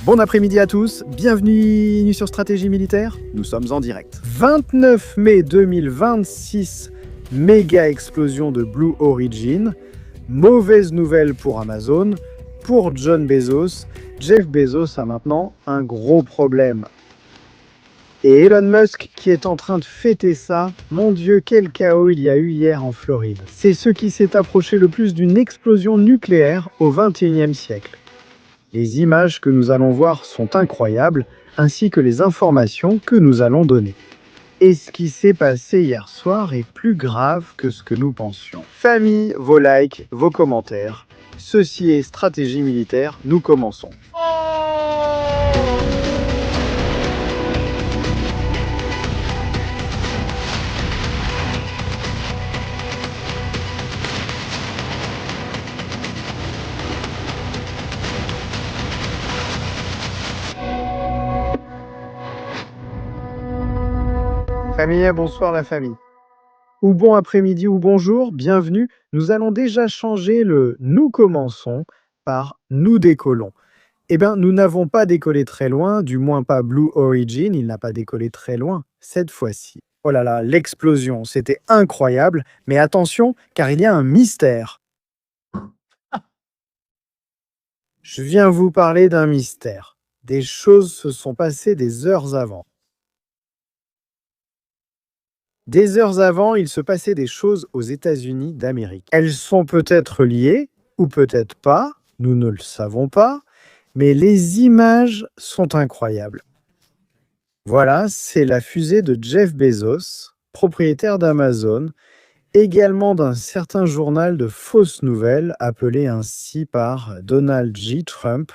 Bon après-midi à tous, bienvenue sur Stratégie Militaire, nous sommes en direct. 29 mai 2026, méga explosion de Blue Origin, mauvaise nouvelle pour Amazon, pour John Bezos. Jeff Bezos a maintenant un gros problème. Et Elon Musk qui est en train de fêter ça, mon Dieu, quel chaos il y a eu hier en Floride. C'est ce qui s'est approché le plus d'une explosion nucléaire au XXIe siècle. Les images que nous allons voir sont incroyables, ainsi que les informations que nous allons donner. Et ce qui s'est passé hier soir est plus grave que ce que nous pensions. Famille, vos likes, vos commentaires. Ceci est Stratégie Militaire, nous commençons. Famille, bonsoir la famille. Ou bon après-midi ou bonjour, bienvenue. Nous allons déjà changer le « nous commençons » par « nous décollons ». Eh bien, nous n'avons pas décollé très loin, du moins pas Blue Origin, il n'a pas décollé très loin cette fois-ci. Oh là là, l'explosion, c'était incroyable, mais attention, car il y a un mystère. Je viens vous parler d'un mystère. Des choses se sont passées des heures avant. Des heures avant, il se passait des choses aux États-Unis d'Amérique. Elles sont peut-être liées, ou peut-être pas, nous ne le savons pas, mais les images sont incroyables. Voilà, c'est la fusée de Jeff Bezos, propriétaire d'Amazon, également d'un certain journal de fausses nouvelles appelé ainsi par Donald J. Trump,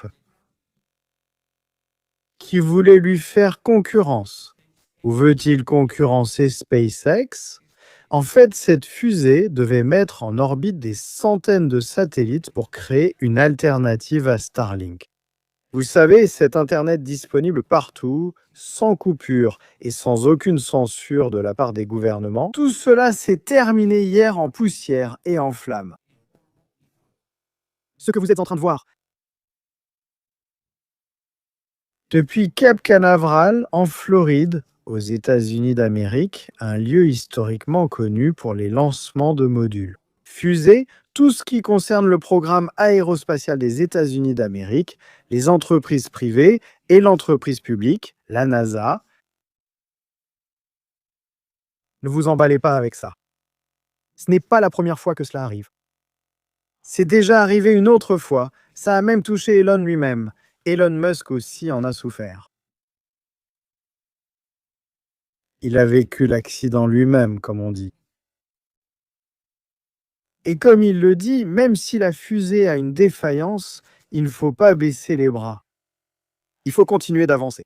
qui voulait lui faire concurrence. Ou veut-il concurrencer SpaceX ? En fait, cette fusée devait mettre en orbite des centaines de satellites pour créer une alternative à Starlink. Vous savez, cet Internet disponible partout, sans coupure et sans aucune censure de la part des gouvernements. Tout cela s'est terminé hier en poussière et en flammes. Ce que vous êtes en train de voir. Depuis Cap Canaveral, en Floride, aux États-Unis d'Amérique, un lieu historiquement connu pour les lancements de modules. Fusées, tout ce qui concerne le programme aérospatial des États-Unis d'Amérique, les entreprises privées et l'entreprise publique, la NASA. Ne vous emballez pas avec ça. Ce n'est pas la première fois que cela arrive. C'est déjà arrivé une autre fois, ça a même touché Elon lui-même. Elon Musk aussi en a souffert. Il a vécu l'accident lui-même, comme on dit. Et comme il le dit, même si la fusée a une défaillance, il ne faut pas baisser les bras. Il faut continuer d'avancer.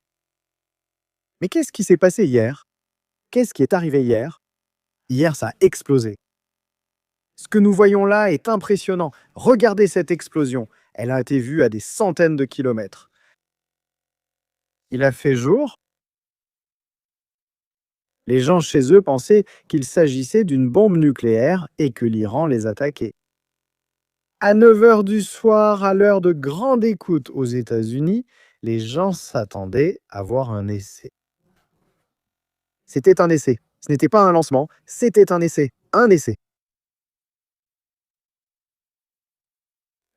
Mais qu'est-ce qui s'est passé hier? Qu'est-ce qui est arrivé hier? Hier, ça a explosé. Ce que nous voyons là est impressionnant. Regardez cette explosion. Elle a été vue à des centaines de kilomètres. Il a fait jour. Les gens chez eux pensaient qu'il s'agissait d'une bombe nucléaire et que l'Iran les attaquait. À 9 h du soir, à l'heure de grande écoute aux États-Unis, les gens s'attendaient à voir un essai. C'était un essai. Ce n'était pas un lancement, c'était un essai. Un essai.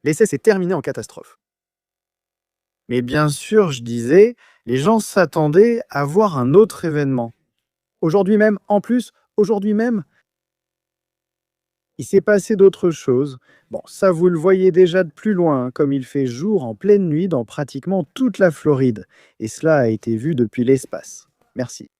L'essai s'est terminé en catastrophe. Mais bien sûr, je disais, les gens s'attendaient à voir un autre événement. Aujourd'hui même, en plus, aujourd'hui même, il s'est passé d'autres choses. Bon, ça vous le voyez déjà de plus loin, comme il fait jour en pleine nuit dans pratiquement toute la Floride. Et cela a été vu depuis l'espace. Merci.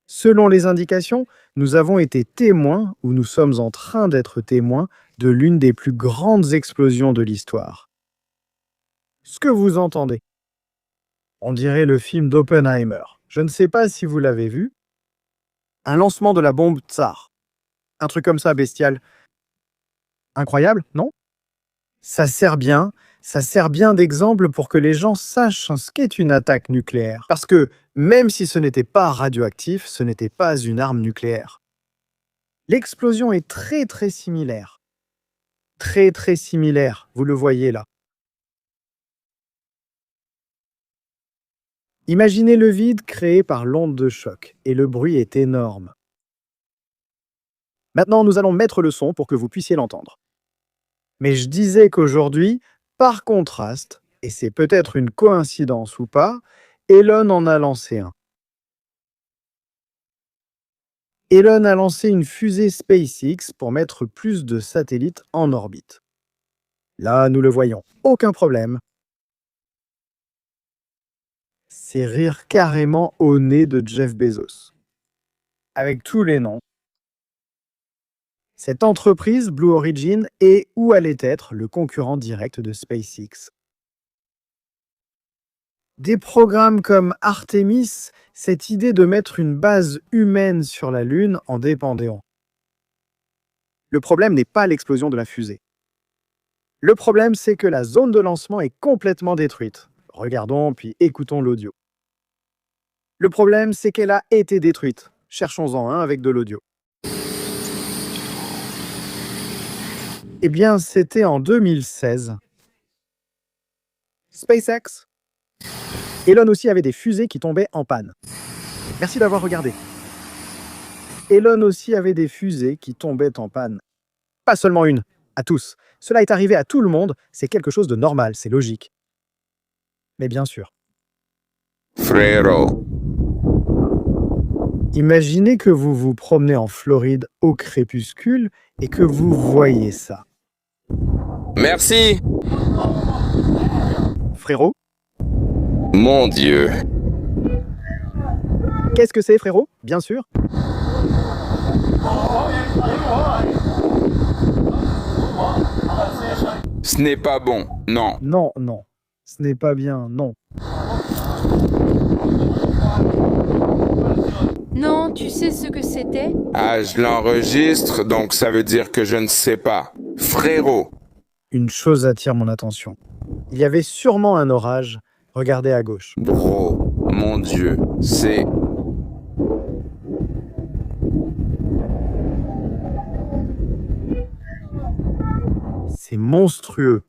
Selon les indications, nous avons été témoins, ou nous sommes en train d'être témoins, de l'une des plus grandes explosions de l'histoire. Ce que vous entendez, on dirait le film d'Oppenheimer. Je ne sais pas si vous l'avez vu. Un lancement de la bombe Tsar. Un truc comme ça, bestial. Incroyable, non? Ça sert bien d'exemple pour que les gens sachent ce qu'est une attaque nucléaire. Parce que même si ce n'était pas radioactif, ce n'était pas une arme nucléaire. L'explosion est très similaire. Très similaire, vous le voyez là. Imaginez le vide créé par l'onde de choc, et le bruit est énorme. Maintenant, nous allons mettre le son pour que vous puissiez l'entendre. Mais je disais qu'aujourd'hui, par contraste, et c'est peut-être une coïncidence ou pas, Elon en a lancé un. Elon a lancé une fusée SpaceX pour mettre plus de satellites en orbite. Là, nous le voyons, aucun problème. C'est rire carrément au nez de Jeff Bezos. Avec tous les noms. Cette entreprise, Blue Origin, est ou allait être le concurrent direct de SpaceX. Des programmes comme Artemis, cette idée de mettre une base humaine sur la Lune en dépendait. Le problème n'est pas l'explosion de la fusée. Le problème, c'est que la zone de lancement est complètement détruite. Regardons puis écoutons l'audio. Le problème, c'est qu'elle a été détruite. Cherchons-en un avec de l'audio. Eh bien, c'était en 2016. SpaceX. Elon aussi avait des fusées qui tombaient en panne. Merci d'avoir regardé. Elon aussi avait des fusées qui tombaient en panne. Pas seulement une, à tous. Cela est arrivé à tout le monde, c'est quelque chose de normal, c'est logique. Mais bien sûr. Frérot. Imaginez que vous vous promenez en Floride au crépuscule et que vous voyez ça. Merci. Frérot, Mon Dieu. qu'est-ce que c'est, frérot? Bien sûr. Ce n'est pas bon. Non. Non, non. Ce n'est pas bien, non. Non, tu sais ce que c'était? Ah, je l'enregistre, donc ça veut dire que je ne sais pas. Frérot. Une chose attire mon attention. Il y avait sûrement un orage. Regardez à gauche. Bro. Mon Dieu. C'est... C'est monstrueux.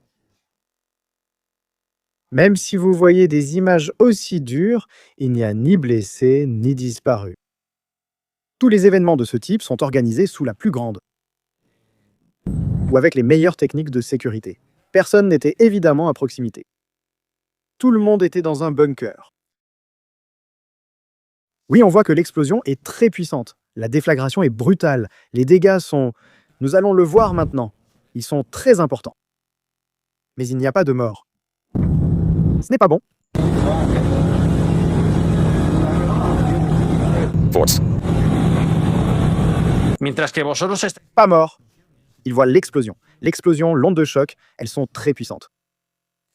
Même si vous voyez des images aussi dures, il n'y a ni blessés ni disparus. Tous les événements de ce type sont organisés sous la plus grande ou avec les meilleures techniques de sécurité. Personne n'était évidemment à proximité. Tout le monde était dans un bunker. Oui, on voit que l'explosion est très puissante. La déflagration est brutale. Les dégâts sont... Nous allons le voir maintenant. Ils sont très importants. Mais il n'y a pas de mort. Ce n'est pas bon. Force. Mientras que vosotros estáis... Pas mort. Ils voient l'explosion. L'explosion, l'onde de choc, elles sont très puissantes.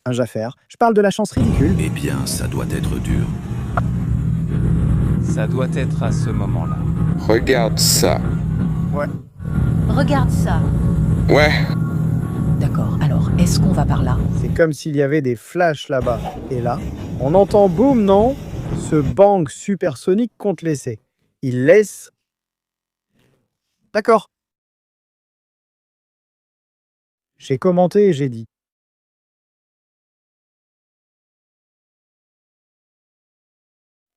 Un Jaffer, je parle de la chance ridicule. Eh bien, ça doit être dur. Ça doit être à ce moment-là. Regarde ça. Regarde ça. Ouais. D'accord, alors, est-ce qu'on va par là? C'est comme s'il y avait des flashs là-bas. Et là, on entend boum, non? Ce bang supersonique compte l'essai. Il laisse... D'accord. J'ai commenté et j'ai dit.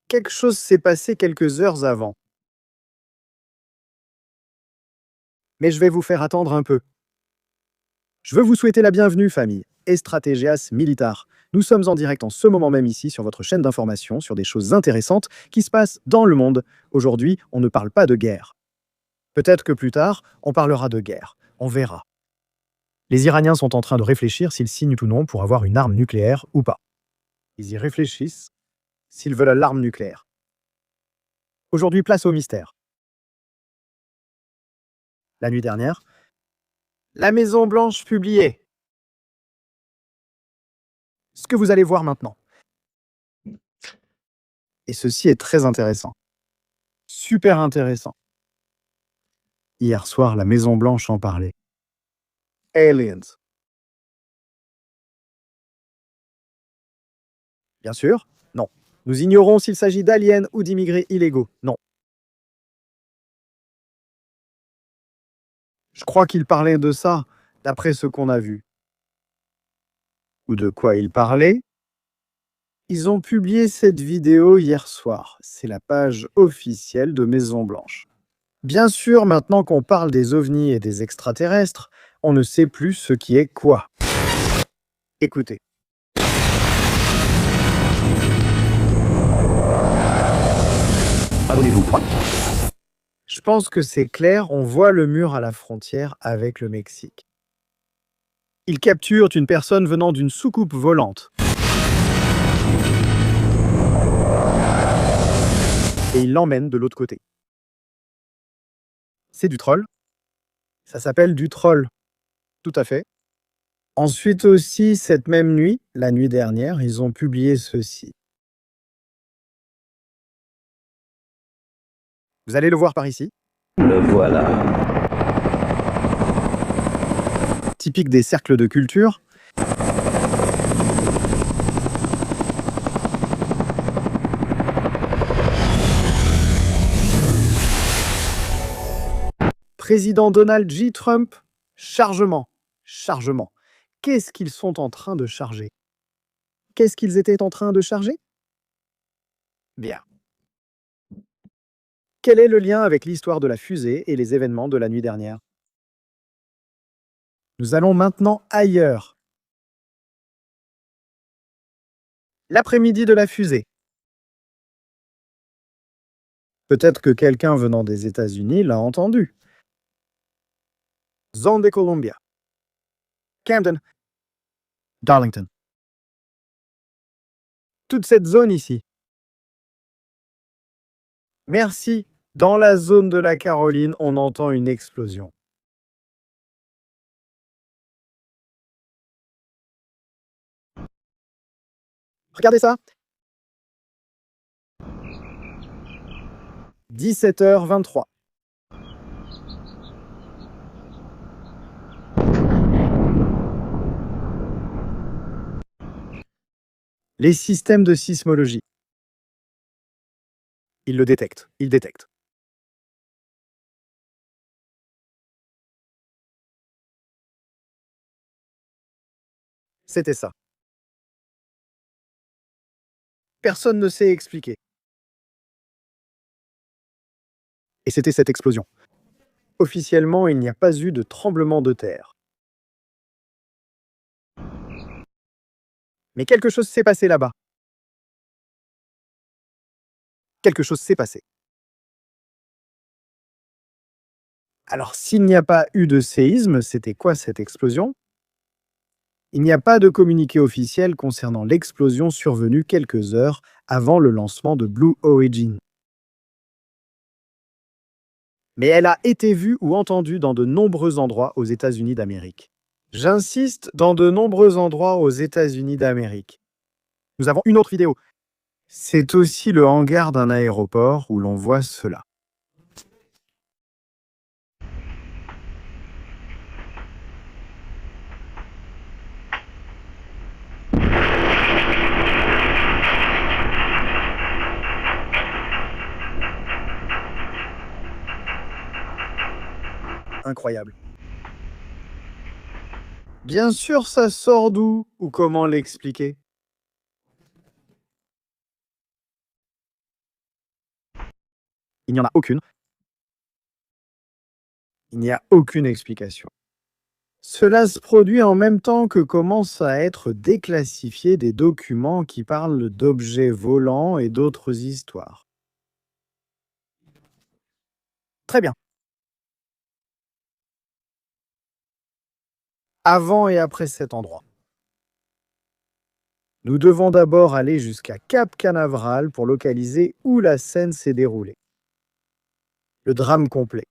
Quelque chose s'est passé quelques heures avant. Mais je vais vous faire attendre un peu. Je veux vous souhaiter la bienvenue, famille, et Strategias Militar. Nous sommes en direct en ce moment même ici sur votre chaîne d'information sur des choses intéressantes qui se passent dans le monde. Aujourd'hui, on ne parle pas de guerre. Peut-être que plus tard, on parlera de guerre. On verra. Les Iraniens sont en train de réfléchir s'ils signent ou non pour avoir une arme nucléaire ou pas. Ils y réfléchissent s'ils veulent l'arme nucléaire. Aujourd'hui, place au mystère. La nuit dernière, la Maison-Blanche publiait ce que vous allez voir maintenant. Et ceci est très intéressant. Super intéressant. Hier soir, la Maison-Blanche en parlait. Aliens. Bien sûr, non. Nous ignorons s'il s'agit d'aliens ou d'immigrés illégaux. Non. Je crois qu'il parlait de ça, d'après ce qu'on a vu. Ou de quoi il parlait? Ils ont publié cette vidéo hier soir. C'est la page officielle de Maison-Blanche. Bien sûr, maintenant qu'on parle des ovnis et des extraterrestres, on ne sait plus ce qui est quoi. Écoutez. Abonnez-vous. Je pense que c'est clair, on voit le mur à la frontière avec le Mexique. Ils capturent une personne venant d'une soucoupe volante. Et ils l'emmènent de l'autre côté. C'est du troll. Ça s'appelle du troll. Tout à fait. Ensuite aussi, cette même nuit, la nuit dernière, ils ont publié ceci. Vous allez le voir par ici. Le voilà. Typique des cercles de culture. Président Donald J. Trump, chargement. Chargement. Qu'est-ce qu'ils sont en train de charger? Qu'est-ce qu'ils étaient en train de charger? Bien. Quel est le lien avec l'histoire de la fusée et les événements de la nuit dernière? Nous allons maintenant ailleurs. L'après-midi de la fusée. Peut-être que quelqu'un venant des États-Unis l'a entendu. Zone de Columbia. Camden. Darlington. Toute cette zone ici. Merci. Dans la zone de la Caroline, on entend une explosion. Regardez ça. 17h23. Les systèmes de sismologie. Ils le détectent. Ils détectent. C'était ça. Personne ne sait expliquer. Et c'était cette explosion. Officiellement, il n'y a pas eu de tremblement de terre. Mais quelque chose s'est passé là-bas. Quelque chose s'est passé. Alors, s'il n'y a pas eu de séisme, c'était quoi cette explosion? Il n'y a pas de communiqué officiel concernant l'explosion survenue quelques heures avant le lancement de Blue Origin. Mais elle a été vue ou entendue dans de nombreux endroits aux États-Unis d'Amérique. J'insiste, dans de nombreux endroits aux États-Unis d'Amérique. Nous avons une autre vidéo. C'est aussi le hangar d'un aéroport où l'on voit cela. Incroyable. Bien sûr, ça sort d'où ou comment l'expliquer? Il n'y en a aucune. Il n'y a aucune explication. Cela se produit en même temps que commencent à être déclassifiés des documents qui parlent d'objets volants et d'autres histoires. Très bien. Avant et après cet endroit. Nous devons d'abord aller jusqu'à Cap Canaveral pour localiser où la scène s'est déroulée. Le drame complet.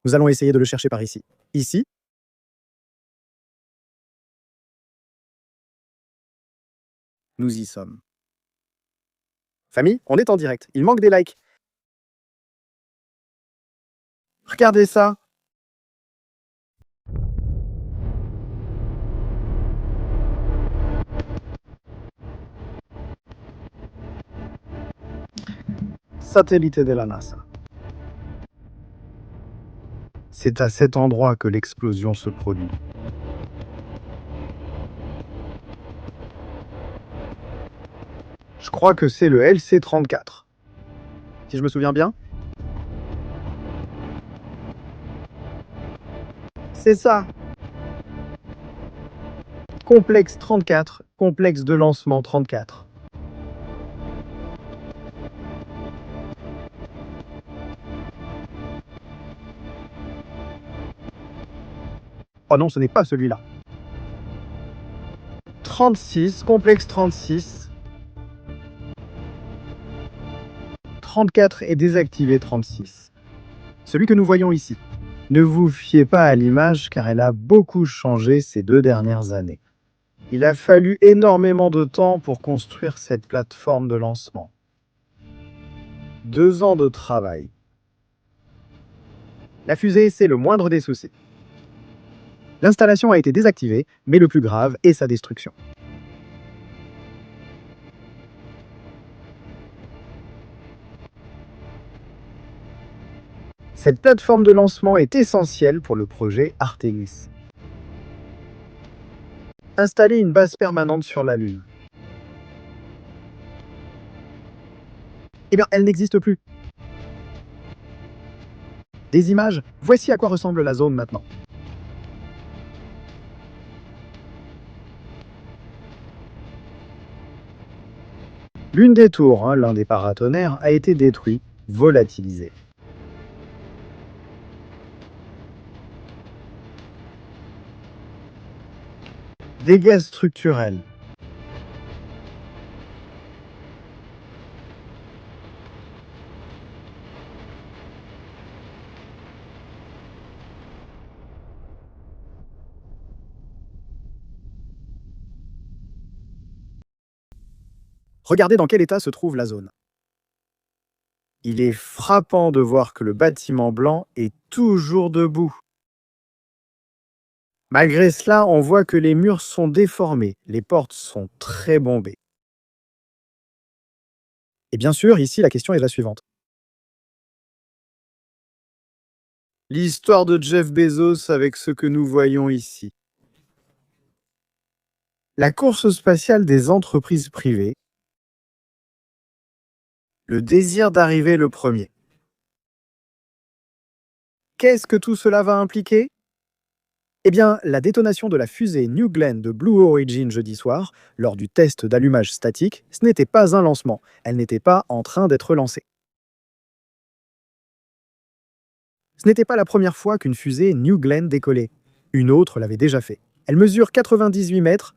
Nous allons essayer de le chercher par ici. Ici. Nous y sommes. Famille, on est en direct. Il manque des likes. Regardez ça. Satellite de la NASA. C'est à cet endroit que l'explosion se produit. Je crois que c'est le LC-34. Si je me souviens bien. C'est ça. Complexe 34, complexe de lancement 34. Oh non, ce n'est pas celui-là. 36, complexe 36. 34 est désactivé 36. Celui que nous voyons ici. Ne vous fiez pas à l'image car elle a beaucoup changé ces 2 dernières années. Il a fallu énormément de temps pour construire cette plateforme de lancement. 2 ans de travail. La fusée, c'est le moindre des soucis. L'installation a été désactivée, mais le plus grave est sa destruction. Cette plateforme de lancement est essentielle pour le projet Artemis. Installer une base permanente sur la Lune. Eh bien, elle n'existe plus. Des images, voici à quoi ressemble la zone maintenant. L'une des tours, l'un des paratonnerres, a été détruit, volatilisé. Dégâts structurels. Regardez dans quel état se trouve la zone. Il est frappant de voir que le bâtiment blanc est toujours debout. Malgré cela, on voit que les murs sont déformés, les portes sont très bombées. Et bien sûr, ici, la question est la suivante. L'histoire de Jeff Bezos avec ce que nous voyons ici. La course spatiale des entreprises privées. Le désir d'arriver le premier. Qu'est-ce que tout cela va impliquer ? Eh bien, la détonation de la fusée New Glenn de Blue Origin jeudi soir, lors du test d'allumage statique, ce n'était pas un lancement. Elle n'était pas en train d'être lancée. Ce n'était pas la première fois qu'une fusée New Glenn décollait. Une autre l'avait déjà fait. Elle mesure 98 mètres.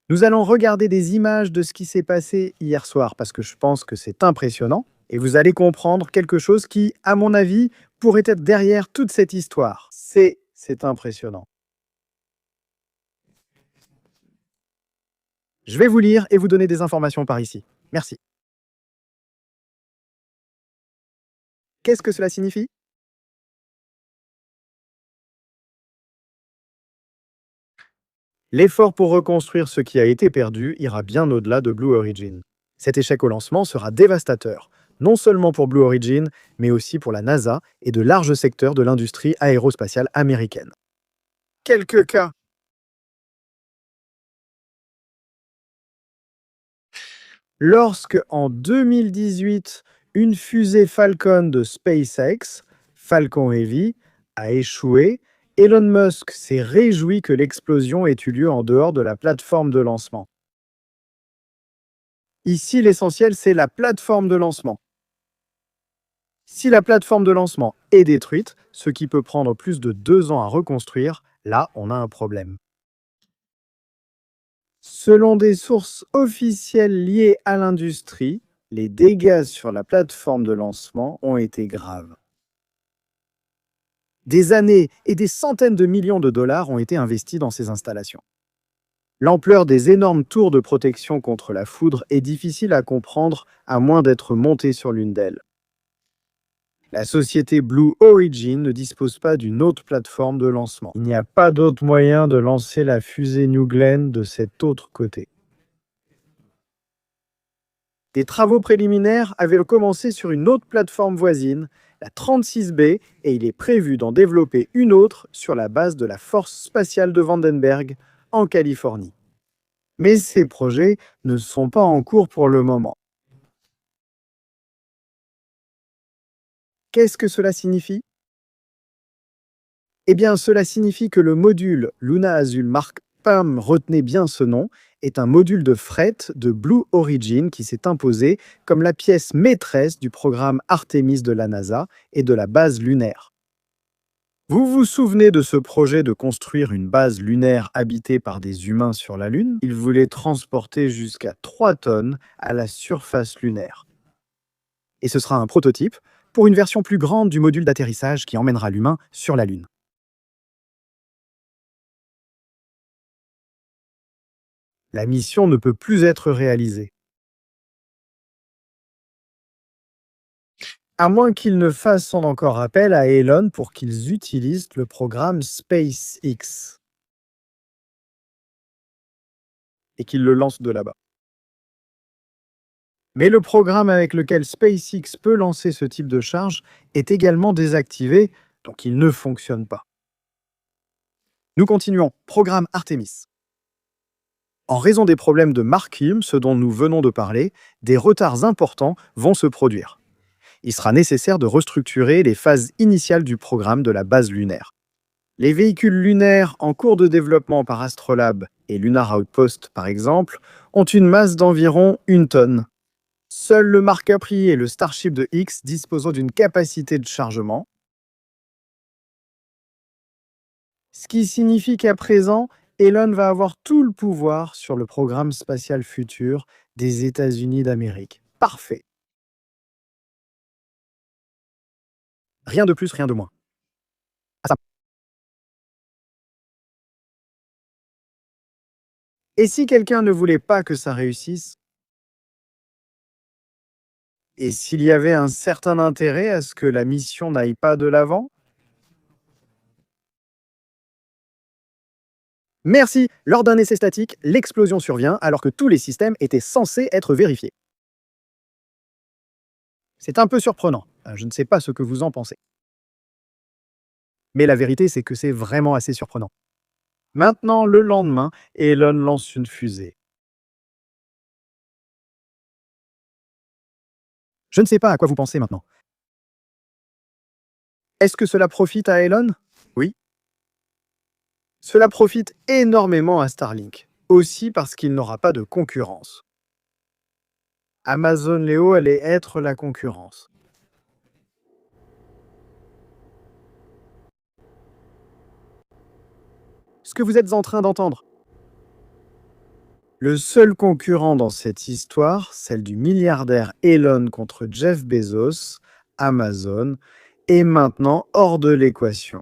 Nous allons regarder des images de ce qui s'est passé hier soir parce que je pense que c'est impressionnant et vous allez comprendre quelque chose qui, à mon avis, pourrait être derrière toute cette histoire. C'est impressionnant. Je vais vous lire et vous donner des informations par ici. Merci. Qu'est-ce que cela signifie ? L'effort pour reconstruire ce qui a été perdu ira bien au-delà de Blue Origin. Cet échec au lancement sera dévastateur, non seulement pour Blue Origin, mais aussi pour la NASA et de larges secteurs de l'industrie aérospatiale américaine. Quelques cas. Lorsque, en 2018, une fusée Falcon de SpaceX, Falcon Heavy, a échoué, Elon Musk s'est réjoui que l'explosion ait eu lieu en dehors de la plateforme de lancement. Ici, l'essentiel, c'est la plateforme de lancement. Si la plateforme de lancement est détruite, ce qui peut prendre plus de 2 ans à reconstruire, là, on a un problème. Selon des sources officielles liées à l'industrie, les dégâts sur la plateforme de lancement ont été graves. Des années et des centaines de millions de dollars ont été investis dans ces installations. L'ampleur des énormes tours de protection contre la foudre est difficile à comprendre à moins d'être monté sur l'une d'elles. La société Blue Origin ne dispose pas d'une autre plateforme de lancement. Il n'y a pas d'autre moyen de lancer la fusée New Glenn de cet autre côté. Des travaux préliminaires avaient commencé sur une autre plateforme voisine, la 36B, et il est prévu d'en développer une autre sur la base de la Force spatiale de Vandenberg, en Californie. Mais ces projets ne sont pas en cours pour le moment. Qu'est-ce que cela signifie? Eh bien, cela signifie que le module Luna Azul Mark PAM, retenez bien ce nom, est un module de fret de Blue Origin qui s'est imposé comme la pièce maîtresse du programme Artemis de la NASA et de la base lunaire. Vous vous souvenez de ce projet de construire une base lunaire habitée par des humains sur la Lune? Ils voulaient transporter jusqu'à 3 tonnes à la surface lunaire. Et ce sera un prototype pour une version plus grande du module d'atterrissage qui emmènera l'humain sur la Lune. La mission ne peut plus être réalisée. À moins qu'ils ne fassent encore appel à Elon pour qu'ils utilisent le programme SpaceX et qu'ils le lancent de là-bas. Mais le programme avec lequel SpaceX peut lancer ce type de charge est également désactivé, donc il ne fonctionne pas. Nous continuons. Programme Artemis. En raison des problèmes de Mark Hulme, ce dont nous venons de parler, des retards importants vont se produire. Il sera nécessaire de restructurer les phases initiales du programme de la base lunaire. Les véhicules lunaires en cours de développement par Astrolab et Lunar Outpost, par exemple, ont une masse d'environ 1 tonne. Seul le Mark Capri et le Starship de X disposant d'une capacité de chargement, ce qui signifie qu'à présent, Elon va avoir tout le pouvoir sur le programme spatial futur des États-Unis d'Amérique. Parfait. Rien de plus, rien de moins. Ah, ça. Et si quelqu'un ne voulait pas que ça réussisse? Et s'il y avait un certain intérêt à ce que la mission n'aille pas de l'avant? Merci. Lors d'un essai statique, l'explosion survient alors que tous les systèmes étaient censés être vérifiés. C'est un peu surprenant. Je ne sais pas ce que vous en pensez. Mais la vérité, c'est que c'est vraiment assez surprenant. Maintenant, le lendemain, Elon lance une fusée. Je ne sais pas à quoi vous pensez maintenant. Est-ce que cela profite à Elon? Oui. Cela profite énormément à Starlink, aussi parce qu'il n'aura pas de concurrence. Amazon Leo allait être la concurrence. Ce que vous êtes en train d'entendre. Le seul concurrent dans cette histoire, celle du milliardaire Elon contre Jeff Bezos, Amazon, est maintenant hors de l'équation.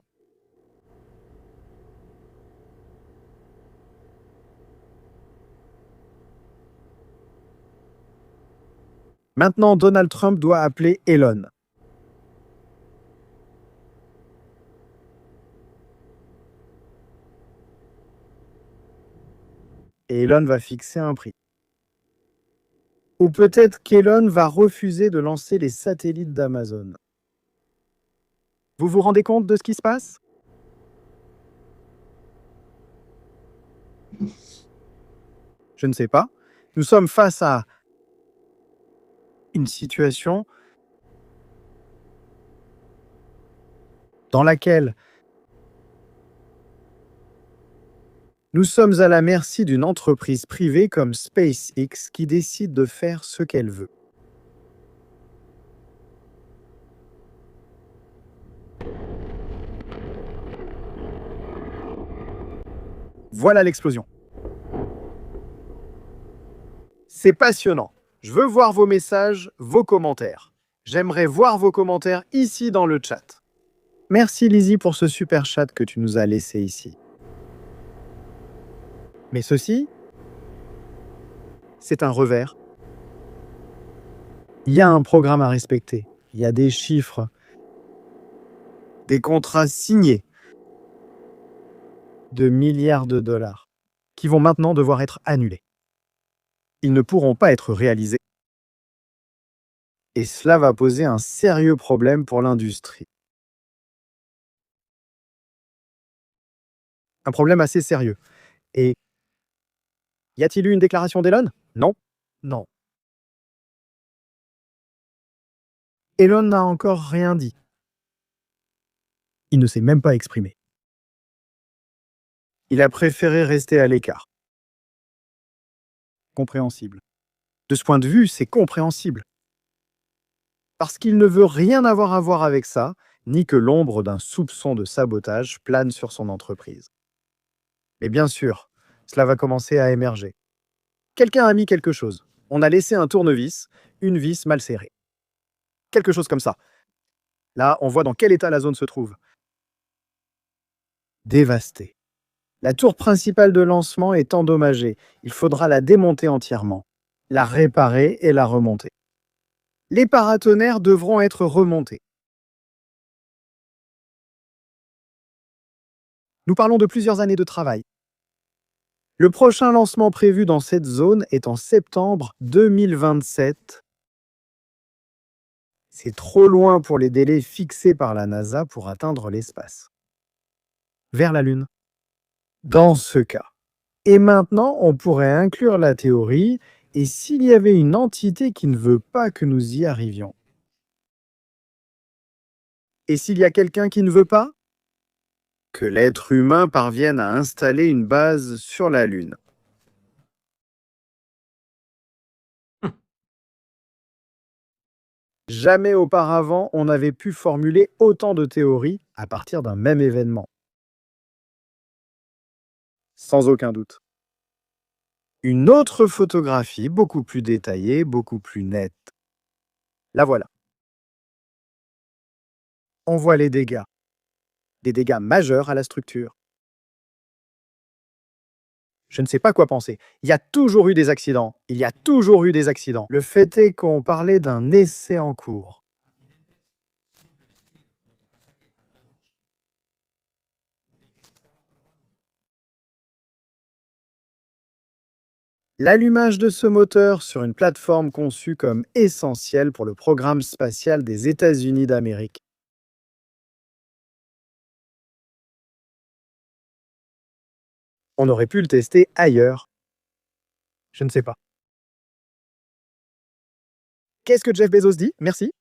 Maintenant, Donald Trump doit appeler Elon. Et Elon va fixer un prix. Ou peut-être qu'Elon va refuser de lancer les satellites d'Amazon. Vous vous rendez compte de ce qui se passe? Je ne sais pas. Nous sommes face à une situation dans laquelle nous sommes à la merci d'une entreprise privée comme SpaceX qui décide de faire ce qu'elle veut. Voilà l'explosion. C'est passionnant. Je veux voir vos messages, vos commentaires. J'aimerais voir vos commentaires ici dans le chat. Merci Lizzie pour ce super chat que tu nous as laissé ici. Mais ceci, c'est un revers. Il y a un programme à respecter. Il y a des chiffres, des contrats signés de milliards de dollars qui vont maintenant devoir être annulés. Ils ne pourront pas être réalisés. Et cela va poser un sérieux problème pour l'industrie. Un problème assez sérieux. Et Y a-t-il eu une déclaration d'Elon? Non. Non. Elon n'a encore rien dit. Il ne s'est même pas exprimé. Il a préféré rester à l'écart. Compréhensible. De ce point de vue, c'est compréhensible. Parce qu'il ne veut rien avoir à voir avec ça, ni que l'ombre d'un soupçon de sabotage plane sur son entreprise. Mais bien sûr, cela va commencer à émerger. Quelqu'un a mis quelque chose. On a laissé un tournevis, une vis mal serrée. Quelque chose comme ça. Là, on voit dans quel état la zone se trouve. Dévastée. La tour principale de lancement est endommagée. Il faudra la démonter entièrement, la réparer et la remonter. Les paratonnerres devront être remontés. Nous parlons de plusieurs années de travail. Le prochain lancement prévu dans cette zone est en septembre 2027. C'est trop loin pour les délais fixés par la NASA pour atteindre l'espace. Vers la Lune. Dans ce cas. Et maintenant, on pourrait inclure la théorie, et s'il y avait une entité qui ne veut pas que nous y arrivions? Et s'il y a quelqu'un qui ne veut pas? Que l'être humain parvienne à installer une base sur la Lune. Jamais auparavant, on n'avait pu formuler autant de théories à partir d'un même événement. Sans aucun doute. Une autre photographie, beaucoup plus détaillée, beaucoup plus nette. La voilà. On voit les dégâts. Des dégâts majeurs à la structure. Je ne sais pas quoi penser. Il y a toujours eu des accidents. Il y a toujours eu des accidents. Le fait est qu'on parlait d'un essai en cours. L'allumage de ce moteur sur une plateforme conçue comme essentielle pour le programme spatial des États-Unis d'Amérique. On aurait pu le tester ailleurs. Je ne sais pas. Qu'est-ce que Jeff Bezos dit? Merci.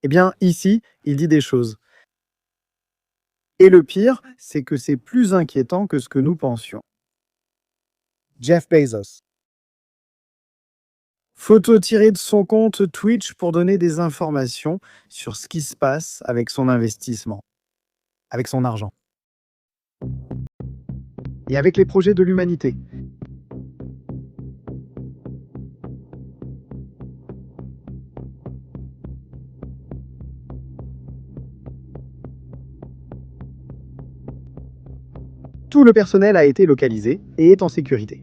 Eh bien, ici, il dit des choses. Et le pire, c'est que c'est plus inquiétant que ce que nous pensions. Jeff Bezos. Photo tirée de son compte Twitch pour donner des informations sur ce qui se passe avec son investissement, avec son argent. Et avec les projets de l'humanité. Tout le personnel a été localisé et est en sécurité.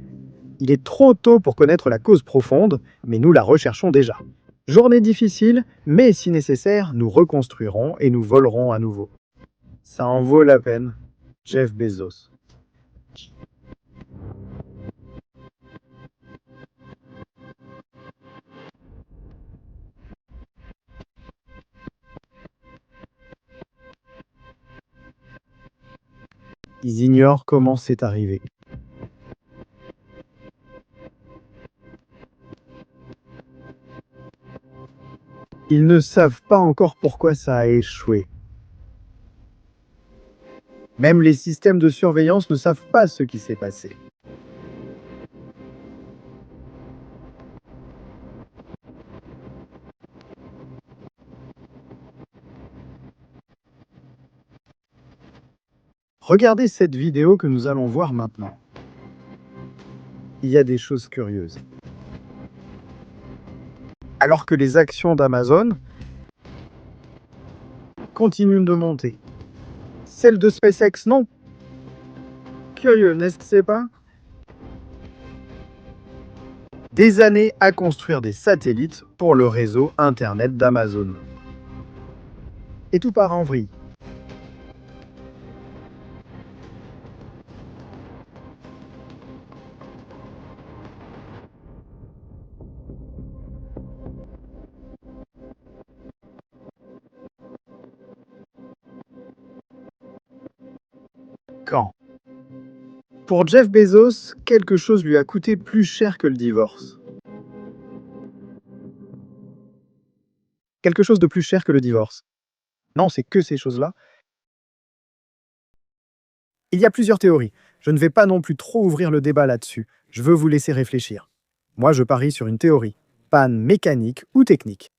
Il est trop tôt pour connaître la cause profonde, mais nous la recherchons déjà. Journée difficile, mais si nécessaire, nous reconstruirons et nous volerons à nouveau. Ça en vaut la peine. Jeff Bezos. Ils ignorent comment c'est arrivé. Ils ne savent pas encore pourquoi ça a échoué. Même les systèmes de surveillance ne savent pas ce qui s'est passé. Regardez cette vidéo que nous allons voir maintenant. Il y a des choses curieuses. Alors que les actions d'Amazon continuent de monter. Celles de SpaceX, non. Curieux, n'est-ce pas? Des années à construire des satellites pour le réseau Internet d'Amazon. Et tout part en vrille. Quand? Pour Jeff Bezos, quelque chose lui a coûté plus cher que le divorce. Quelque chose de plus cher que le divorce. Non, c'est que ces choses-là. Il y a plusieurs théories. Je ne vais pas non plus trop ouvrir le débat là-dessus. Je veux vous laisser réfléchir. Moi, je parie sur une théorie. Panne mécanique ou technique.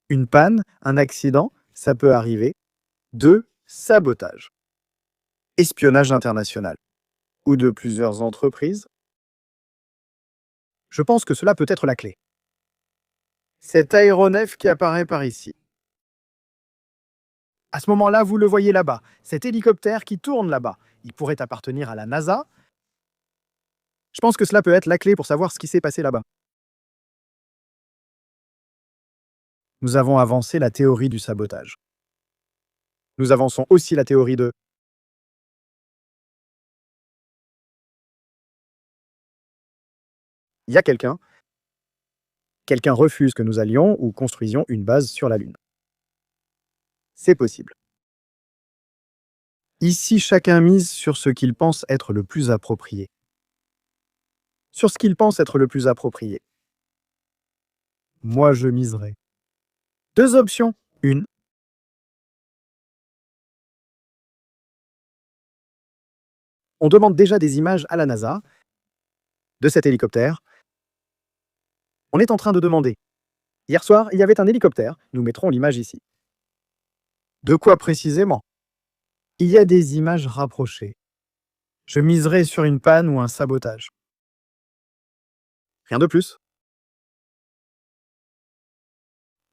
Une panne, un accident, ça peut arriver. 2. Sabotage. Espionnage international. Ou de plusieurs entreprises. Je pense que cela peut être la clé. Cet aéronef qui apparaît par ici. À ce moment-là, vous le voyez là-bas, cet hélicoptère qui tourne là-bas. Il pourrait appartenir à la NASA. Je pense que cela peut être la clé pour savoir ce qui s'est passé là-bas. Nous avons avancé la théorie du sabotage. Nous avançons aussi la théorie de... Il y a quelqu'un. Quelqu'un refuse que nous allions ou construisions une base sur la Lune. C'est possible. Ici, chacun mise sur ce qu'il pense être le plus approprié. Sur ce qu'il pense être le plus approprié. Moi, je miserai. 2 options. Une. On demande déjà des images à la NASA de cet hélicoptère. On est en train de demander. Hier soir, il y avait un hélicoptère. Nous mettrons l'image ici. De quoi précisément? Il y a des images rapprochées. Je miserai sur une panne ou un sabotage. Rien de plus.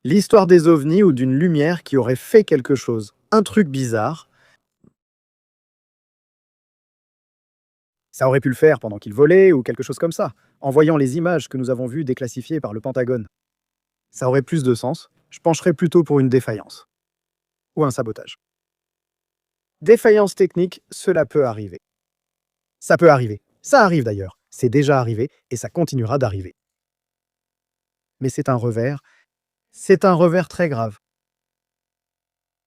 L'histoire des ovnis ou d'une lumière qui aurait fait quelque chose, un truc bizarre. Ça aurait pu le faire pendant qu'il volait ou quelque chose comme ça, en voyant les images que nous avons vues déclassifiées par le Pentagone. Ça aurait plus de sens. Je pencherais plutôt pour une défaillance. Ou un sabotage. Défaillance technique, cela peut arriver. Ça peut arriver. Ça arrive d'ailleurs. C'est déjà arrivé et ça continuera d'arriver. Mais c'est un revers. C'est un revers très grave.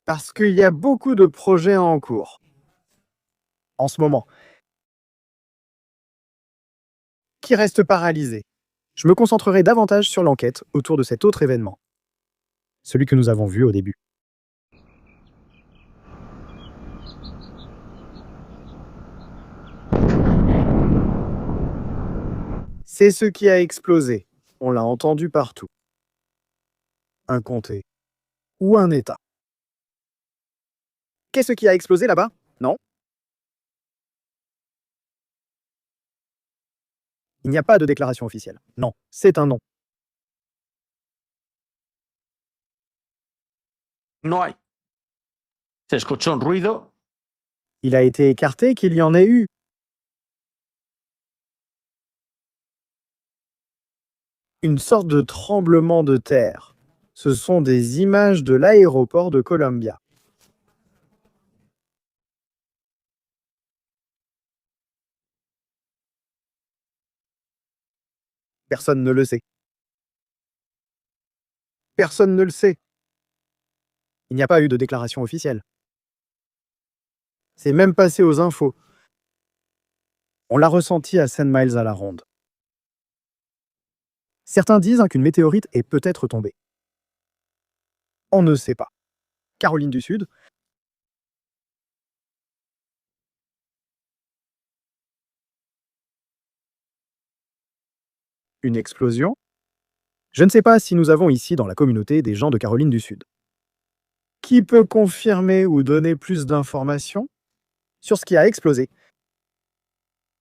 Parce qu'il y a beaucoup de projets en cours. En ce moment. Qui restent paralysés. Je me concentrerai davantage sur l'enquête autour de cet autre événement. Celui que nous avons vu au début. C'est ce qui a explosé. On l'a entendu partout. Un comté. Ou un État. Qu'est-ce qui a explosé là-bas? Non? Il n'y a pas de déclaration officielle. Non, c'est un non. No hay. Se escuchó un ruido. Il a été écarté qu'il y en ait eu. Une sorte de tremblement de terre. Ce sont des images de l'aéroport de Columbia. Personne ne le sait. Personne ne le sait. Il n'y a pas eu de déclaration officielle. C'est même passé aux infos. On l'a ressenti à 100 miles à la ronde. Certains disent qu'une météorite est peut-être tombée. On ne sait pas. Caroline du Sud. Une explosion. Je ne sais pas si nous avons ici dans la communauté des gens de Caroline du Sud. Qui peut confirmer ou donner plus d'informations sur ce qui a explosé?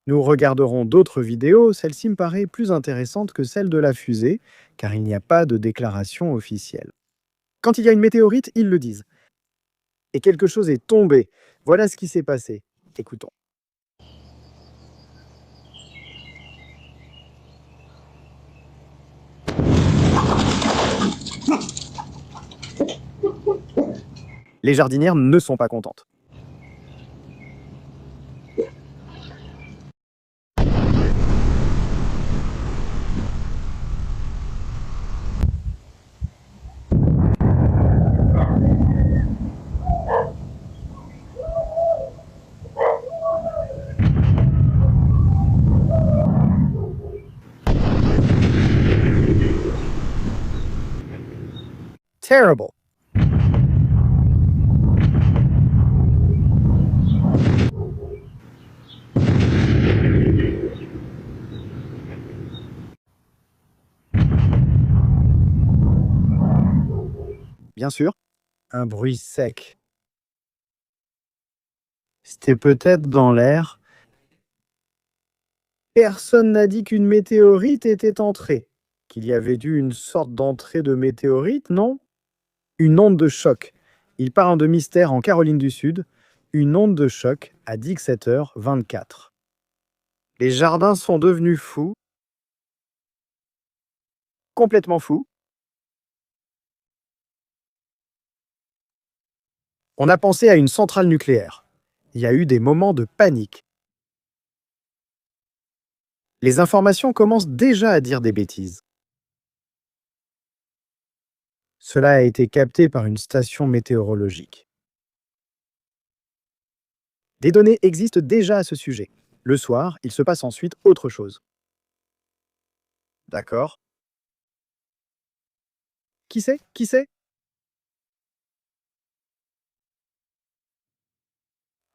Nous regarderons d'autres vidéos, celle-ci me paraît plus intéressante que celle de la fusée, car il n'y a pas de déclaration officielle. Quand il y a une météorite, ils le disent. Et quelque chose est tombé. Voilà ce qui s'est passé. Écoutons. Les jardinières ne sont pas contentes. Terrible. Bien sûr, un bruit sec. C'était peut-être dans l'air. Personne n'a dit qu'une météorite était entrée. Qu'il y avait dû une sorte d'entrée de météorite, non? Une onde de choc. Il parle de mystère en Caroline du Sud. Une onde de choc à 17h24. Les jardins sont devenus fous. Complètement fous. On a pensé à une centrale nucléaire. Il y a eu des moments de panique. Les informations commencent déjà à dire des bêtises. Cela a été capté par une station météorologique. Des données existent déjà à ce sujet. Le soir, il se passe ensuite autre chose. D'accord. Qui c'est? Qui c'est?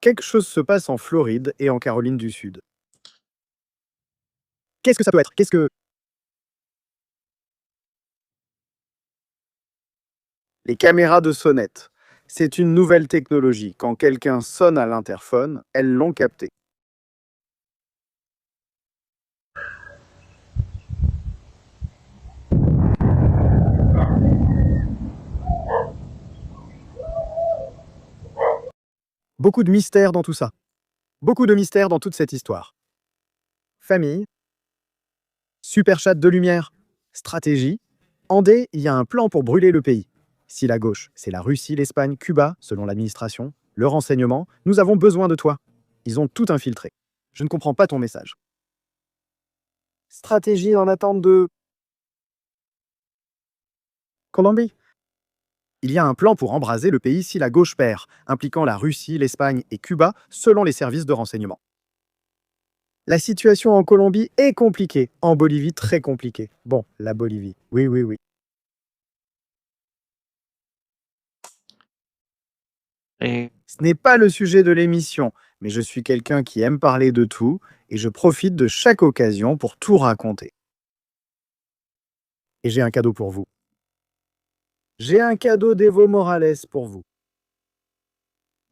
Quelque chose se passe en Floride et en Caroline du Sud. Qu'est-ce que ça peut être? Qu'est-ce que... Les caméras de sonnette. C'est une nouvelle technologie. Quand quelqu'un sonne à l'interphone, elles l'ont capté. Beaucoup de mystères dans tout ça. Beaucoup de mystères dans toute cette histoire. Famille. Super chat de lumière. Stratégie. Andé, il y a un plan pour brûler le pays. Si la gauche, c'est la Russie, l'Espagne, Cuba, selon l'administration, le renseignement, nous avons besoin de toi. Ils ont tout infiltré. Je ne comprends pas ton message. Stratégie en attente de... Colombie. Il y a un plan pour embraser le pays si la gauche perd, impliquant la Russie, l'Espagne et Cuba, selon les services de renseignement. La situation en Colombie est compliquée, en Bolivie très compliquée. Bon, la Bolivie, oui, oui, oui. Et Ce n'est pas le sujet de l'émission, mais je suis quelqu'un qui aime parler de tout, et je profite de chaque occasion pour tout raconter. Et j'ai un cadeau pour vous. J'ai un cadeau d'Evo Morales pour vous.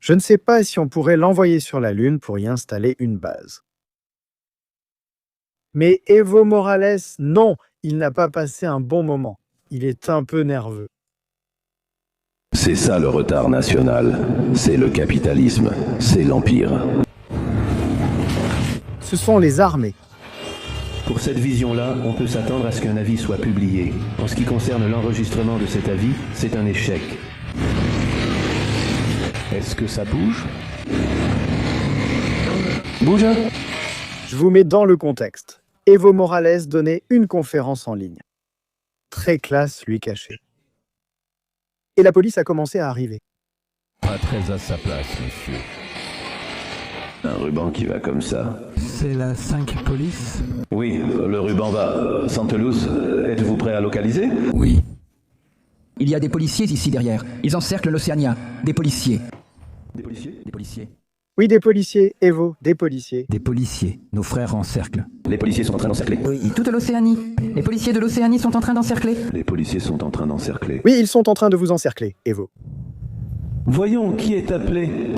Je ne sais pas si on pourrait l'envoyer sur la Lune pour y installer une base. Mais Evo Morales, non, il n'a pas passé un bon moment. Il est un peu nerveux. C'est ça le retard national. C'est le capitalisme. C'est l'empire. Ce sont les armées. Pour cette vision-là, on peut s'attendre à ce qu'un avis soit publié. En ce qui concerne l'enregistrement de cet avis, c'est un échec. Est-ce que ça bouge? Bouge? Je vous mets dans le contexte. Evo Morales donnait une conférence en ligne. Très classe, lui caché. Et la police a commencé à arriver. Pas très à sa place, monsieur. Un ruban qui va comme ça. C'est la 5 police? Oui, le ruban va. Santelouz, êtes-vous prêt à localiser? Oui. Il y a des policiers ici derrière. Ils encerclent l'Océania. Des policiers. Des policiers? Des policiers. Oui, des policiers, Evo, des policiers. Des policiers. Nos frères encerclent. Les policiers sont en train d'encercler. Oui, toute l'Océanie. Les policiers de l'Océanie sont en train d'encercler. Les policiers sont en train d'encercler. Oui, ils sont en train de vous encercler, Evo. Voyons qui est appelé.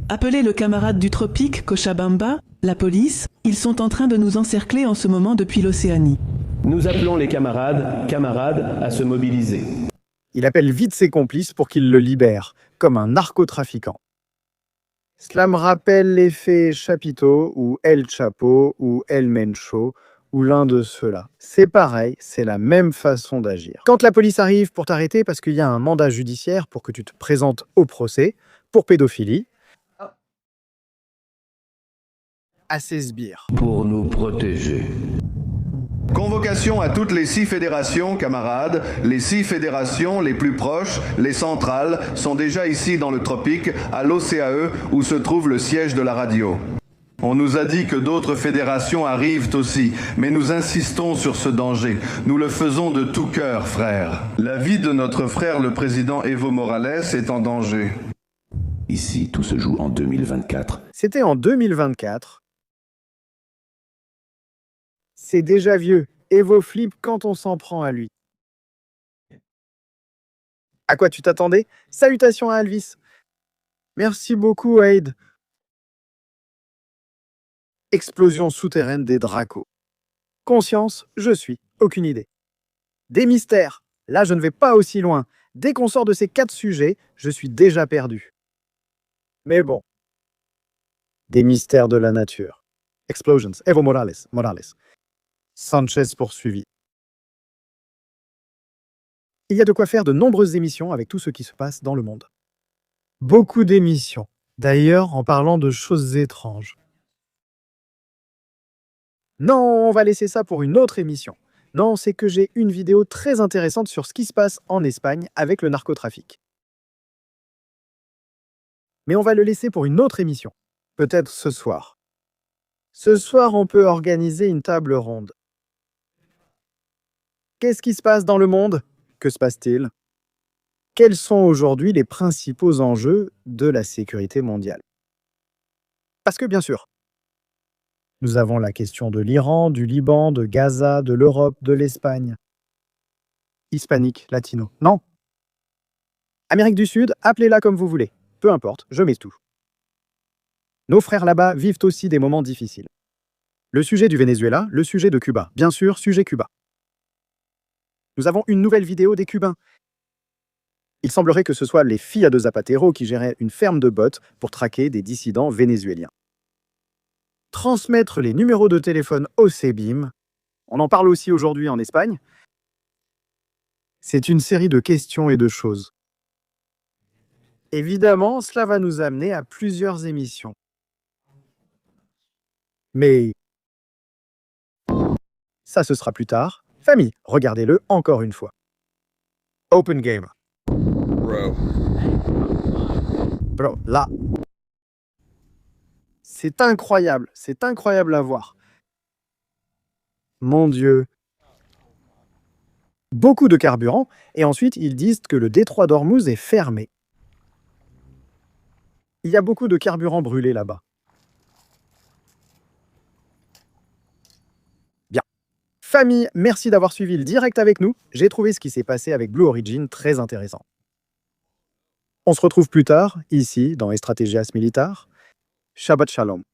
Appelez le camarade du tropique, Cochabamba, la police. Ils sont en train de nous encercler en ce moment depuis l'Océanie. Nous appelons les camarades à se mobiliser. Il appelle vite ses complices pour qu'ils le libèrent, comme un narcotrafiquant. Cela me rappelle l'effet Chapito, ou El Chapo, ou El Mencho, ou l'un de ceux-là. C'est pareil, c'est la même façon d'agir. Quand la police arrive pour t'arrêter parce qu'il y a un mandat judiciaire pour que tu te présentes au procès, pour pédophilie, à ses sbires. Pour nous protéger. Convocation à toutes les 6 fédérations, camarades. Les 6 fédérations les plus proches, les centrales, sont déjà ici dans le tropique, à l'OCAE, où se trouve le siège de la radio. On nous a dit que d'autres fédérations arrivent aussi, mais nous insistons sur ce danger. Nous le faisons de tout cœur, frère. La vie de notre frère le président Evo Morales est en danger. Ici, tout se joue en 2024. C'était en 2024. C'est déjà vieux. Evo flippe quand on s'en prend à lui. À quoi tu t'attendais? Salutations à Elvis. Merci beaucoup, Wade. Explosion souterraine des Dracos. Conscience, je suis. Aucune idée. Des mystères. Là, je ne vais pas aussi loin. Dès qu'on sort de ces 4 sujets, je suis déjà perdu. Mais bon. Des mystères de la nature. Explosions. Evo Morales. Sanchez poursuivi. Il y a de quoi faire de nombreuses émissions avec tout ce qui se passe dans le monde. Beaucoup d'émissions. D'ailleurs, en parlant de choses étranges. Non, on va laisser ça pour une autre émission. Non, c'est que j'ai une vidéo très intéressante sur ce qui se passe en Espagne avec le narcotrafic. Mais on va le laisser pour une autre émission. Peut-être ce soir. Ce soir, on peut organiser une table ronde. Qu'est-ce qui se passe dans le monde? Que se passe-t-il? Quels sont aujourd'hui les principaux enjeux de la sécurité mondiale? Parce que bien sûr, nous avons la question de l'Iran, du Liban, de Gaza, de l'Europe, de l'Espagne. Hispanique, latino, non. Amérique du Sud, appelez-la comme vous voulez. Peu importe, je mets tout. Nos frères là-bas vivent aussi des moments difficiles. Le sujet du Venezuela, le sujet de Cuba. Bien sûr, sujet Cuba. Nous avons une nouvelle vidéo des Cubains. Il semblerait que ce soit les filles de Zapatero qui géraient une ferme de bots pour traquer des dissidents vénézuéliens. Transmettre les numéros de téléphone au CEBIM, on en parle aussi aujourd'hui en Espagne, c'est une série de questions et de choses. Évidemment, cela va nous amener à plusieurs émissions. Mais ça, ce sera plus tard. Famille, regardez-le encore une fois. Open Game. Bro, là. C'est incroyable à voir. Mon Dieu. Beaucoup de carburant, et ensuite ils disent que le détroit d'Ormuz est fermé. Il y a beaucoup de carburant brûlé là-bas. Bien. Famille, merci d'avoir suivi le direct avec nous. J'ai trouvé ce qui s'est passé avec Blue Origin très intéressant. On se retrouve plus tard, ici, dans Estrategias Militar. Shabbat Shalom.